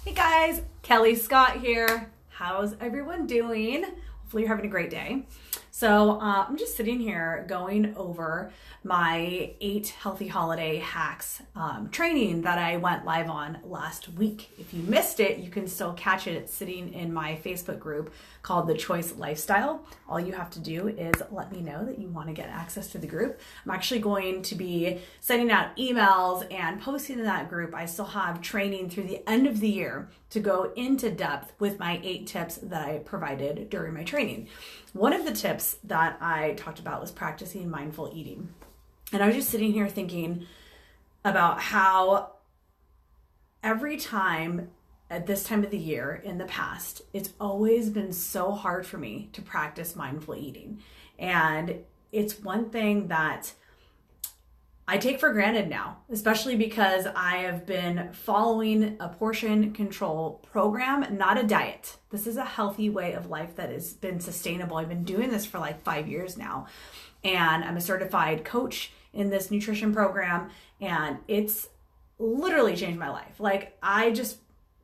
Hey guys, Kelly Scott here. How's everyone doing? Hopefully you're having a great day. So I'm just sitting here going over my 8 healthy holiday hacks training that I went live on last week. If you missed it, you can still catch it. It's sitting in my Facebook group called The Choice Lifestyle. All you have to do is let me know that you want to get access to the group. I'm actually going to be sending out emails and posting in that group. I still have training through the end of the year to go into depth with my 8 tips that I provided during my training. One of the tips that I talked about was practicing mindful eating. And I was just sitting here thinking about how every time at this time of the year in the past, it's always been so hard for me to practice mindful eating. And it's one thing that I take for granted now, especially because I have been following a portion control program, not a diet. This is a healthy way of life that has been sustainable. I've been doing this for like 5 years now, and I'm a certified coach in this nutrition program, and it's literally changed my life. Like, I just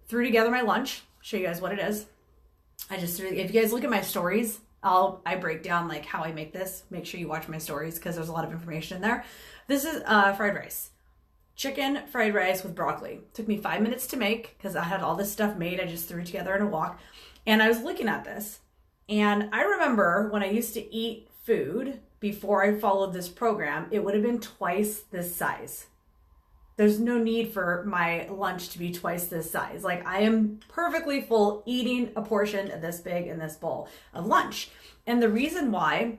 threw together my lunch, show you guys what it is. If you guys look at my stories, I break down like how I make this. Make sure you watch my stories because there's a lot of information in there. This is fried rice. Chicken fried rice with broccoli. Took me 5 minutes to make because I had all this stuff made. I just threw it together in a wok. And I was looking at this, and I remember when I used to eat food before I followed this program, it would have been twice this size. There's no need for my lunch to be twice this size. Like, I am perfectly full eating a portion of this big in this bowl of lunch. And the reason why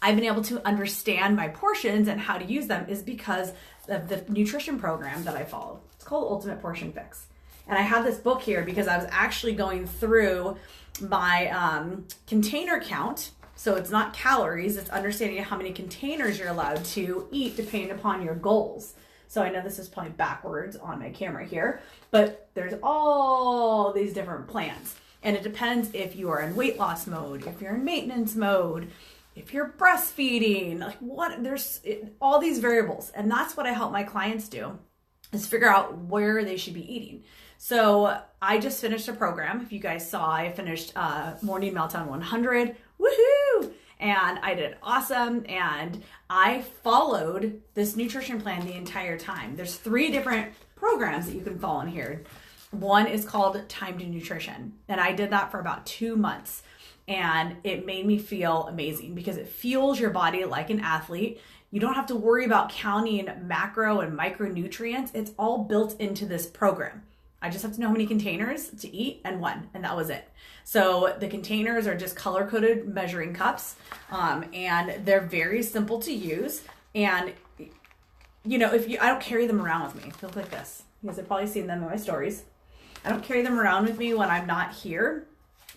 I've been able to understand my portions and how to use them is because of the nutrition program that I follow. It's called Ultimate Portion Fix. And I have this book here because I was actually going through my container count. So it's not calories, it's understanding how many containers you're allowed to eat depending upon your goals. So I know this is probably backwards on my camera here, but there's all these different plans. And it depends if you are in weight loss mode, if you're in maintenance mode, if you're breastfeeding, there's all these variables. And that's what I help my clients do, is figure out where they should be eating. So I just finished a program. If you guys saw, I finished Morning Meltdown 100. Woohoo! And I did awesome. And I followed this nutrition plan the entire time. There's 3 different programs that you can follow in here. One is called Time to Nutrition. And I did that for about 2 months. And it made me feel amazing because it fuels your body like an athlete. You don't have to worry about counting macro and micronutrients. It's all built into this program. I just have to know how many containers to eat and when, and that was it. So the containers are just color-coded measuring cups, and they're very simple to use. And I don't carry them around with me. They look like this. You guys have probably seen them in my stories. I don't carry them around with me when I'm not here.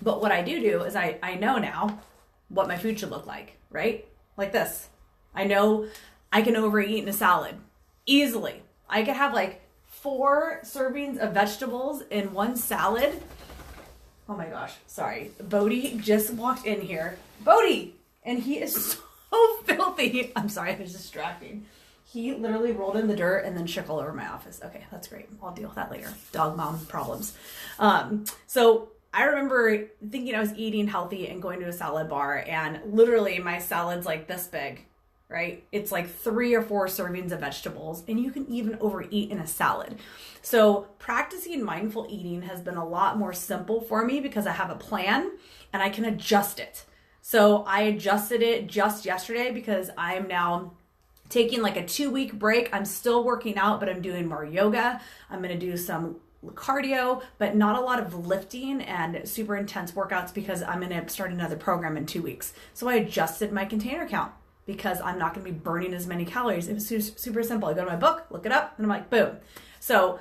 But what I do is I know now what my food should look like, right? Like this. I know I can overeat in a salad easily. I could have like 4 servings of vegetables in one salad. Oh my gosh, sorry. Bodhi just walked in here. Bodhi! And he is so filthy. I'm sorry, it was distracting. He literally rolled in the dirt and then shook all over my office. Okay, that's great. I'll deal with that later. Dog mom problems. So I remember thinking I was eating healthy and going to a salad bar, and literally my salad's like this big, right? It's like 3 or 4 servings of vegetables, and you can even overeat in a salad. So practicing mindful eating has been a lot more simple for me because I have a plan and I can adjust it. So I adjusted it just yesterday because I am now taking like a 2-week break. I'm still working out, but I'm doing more yoga. I'm going to do some cardio, but not a lot of lifting and super intense workouts because I'm going to start another program in 2 weeks. So I adjusted my container count because I'm not going to be burning as many calories. It was super simple. I go to my book, look it up, and I'm like, boom. So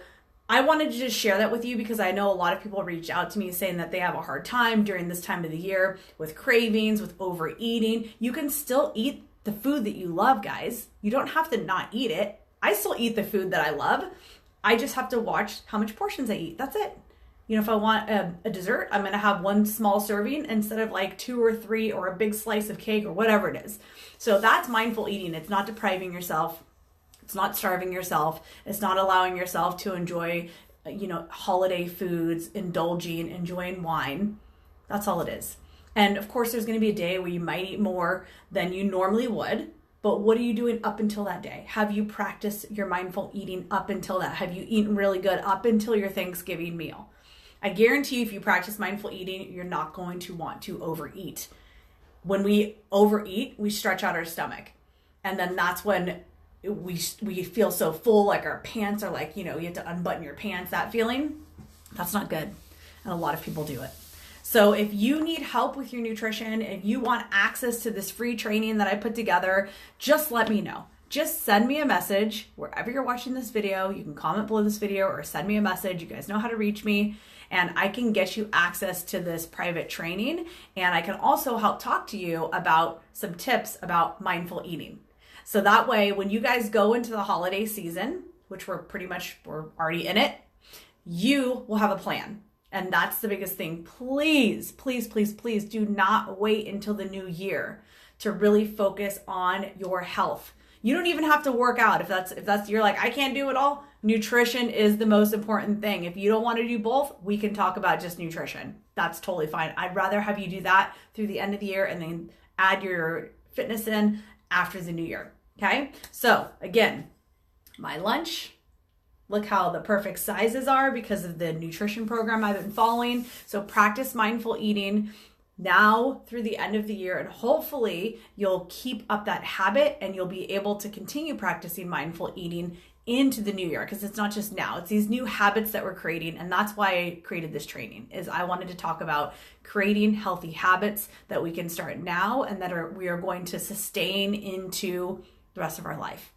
I wanted to just share that with you because I know a lot of people reach out to me saying that they have a hard time during this time of the year with cravings, with overeating. You can still eat the food that you love, guys. You don't have to not eat it. I still eat the food that I love. I just have to watch how much portions I eat. That's it. If I want a dessert, I'm going to have 1 small serving instead of like 2 or 3 or a big slice of cake or whatever it is. So that's mindful eating. It's not depriving yourself. It's not starving yourself. It's not allowing yourself to enjoy holiday foods, indulging, enjoying wine. That's all it is. And of course, there's going to be a day where you might eat more than you normally would. But what are you doing up until that day? Have you practiced your mindful eating up until that? Have you eaten really good up until your Thanksgiving meal? I guarantee you, if you practice mindful eating, you're not going to want to overeat. When we overeat, we stretch out our stomach. And then that's when we feel so full, like our pants are like, you have to unbutton your pants, that feeling. That's not good. And a lot of people do it. So if you need help with your nutrition, if you want access to this free training that I put together, just let me know. Just send me a message wherever you're watching this video. You can comment below this video or send me a message. You guys know how to reach me, and I can get you access to this private training. And I can also help talk to you about some tips about mindful eating. So that way, when you guys go into the holiday season, which we're already in it, you will have a plan. And that's the biggest thing. Please, please, please, please do not wait until the new year to really focus on your health. You don't even have to work out. If that's you're like, I can't do it all. Nutrition is the most important thing. If you don't want to do both, we can talk about just nutrition. That's totally fine. I'd rather have you do that through the end of the year and then add your fitness in after the new year. Okay? So again, my lunch, look how the perfect sizes are because of the nutrition program I've been following. So practice mindful eating now through the end of the year, and hopefully you'll keep up that habit and you'll be able to continue practicing mindful eating into the new year, because it's not just now, it's these new habits that we're creating. And that's why I created this training, is I wanted to talk about creating healthy habits that we can start now and that we are going to sustain into the rest of our life.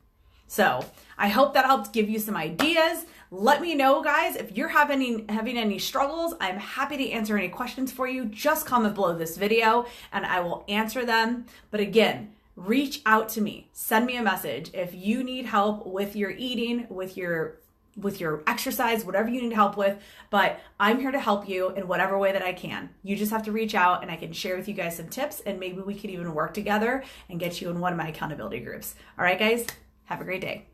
So I hope that helped give you some ideas. Let me know, guys, if you're having any struggles. I'm happy to answer any questions for you. Just comment below this video and I will answer them. But again, reach out to me. Send me a message if you need help with your eating, with your exercise, whatever you need help with. But I'm here to help you in whatever way that I can. You just have to reach out and I can share with you guys some tips, and maybe we could even work together and get you in one of my accountability groups. All right, guys? Have a great day.